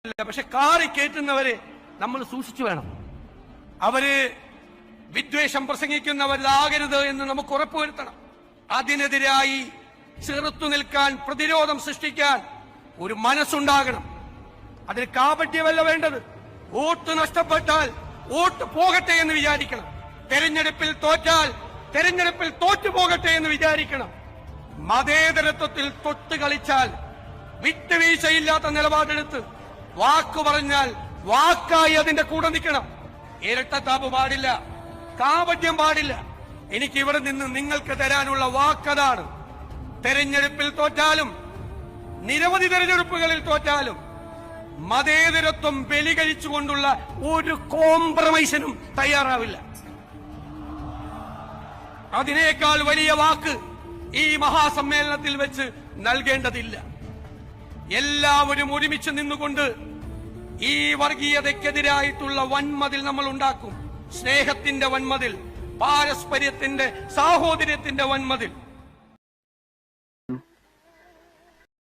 പക്ഷെ കാറി കയറ്റുന്നവരെ നമ്മൾ സൂക്ഷിച്ചു വേണം. അവര് വിദ്വേഷം പ്രസംഗിക്കുന്നവരാകരുത് എന്ന് നമുക്ക് ഉറപ്പുവരുത്തണം. അതിനെതിരായി ചെറുത്തു നിൽക്കാൻ, പ്രതിരോധം സൃഷ്ടിക്കാൻ ഒരു മനസ്സുണ്ടാകണം. അതിന് കാപട്യമല്ല വേണ്ടത്. വോട്ട് നഷ്ടപ്പെട്ടാൽ വോട്ട് പോകട്ടെ എന്ന് വിചാരിക്കണം. തെരഞ്ഞെടുപ്പിൽ തോറ്റാൽ തെരഞ്ഞെടുപ്പിൽ തോറ്റുപോകട്ടെ എന്ന് വിചാരിക്കണം. മതേതരത്വത്തിൽ തൊട്ട് കളിച്ചാൽ വിട്ടുവീഴ്ചയില്ലാത്ത നിലപാടെടുത്ത് വാക്കു പറഞ്ഞാൽ വാക്കായി അതിന്റെ കൂടെ നിൽക്കണം. ഇരട്ടത്താപ്പ് പാടില്ല, കാപട്യം പാടില്ല. എനിക്ക് ഇവിടെ നിന്ന് നിങ്ങൾക്ക് തരാനുള്ള വാക്കതാണ്. തെരഞ്ഞെടുപ്പിൽ തോറ്റാലും നിരവധി തെരഞ്ഞെടുപ്പുകളിൽ തോറ്റാലും മതേതരത്വം ബലികഴിച്ചുകൊണ്ടുള്ള ഒരു കോംപ്രമൈസിനും തയ്യാറാവില്ല. അതിനേക്കാൾ വലിയ വാക്ക് ഈ മഹാസമ്മേളനത്തിൽ വെച്ച് നൽകേണ്ടതില്ല. എല്ലാവരും ഒരുമിച്ച് നിന്നുകൊണ്ട് ഈ വർഗീയതയ്ക്കെതിരായിട്ടുള്ള വൻമതിൽ നമ്മൾ ഉണ്ടാക്കും. സ്നേഹത്തിന്റെ വൻമതിൽ, പാരസ്പര്യത്തിന്റെ, സാഹോദര്യത്തിന്റെ വൻമതിൽ.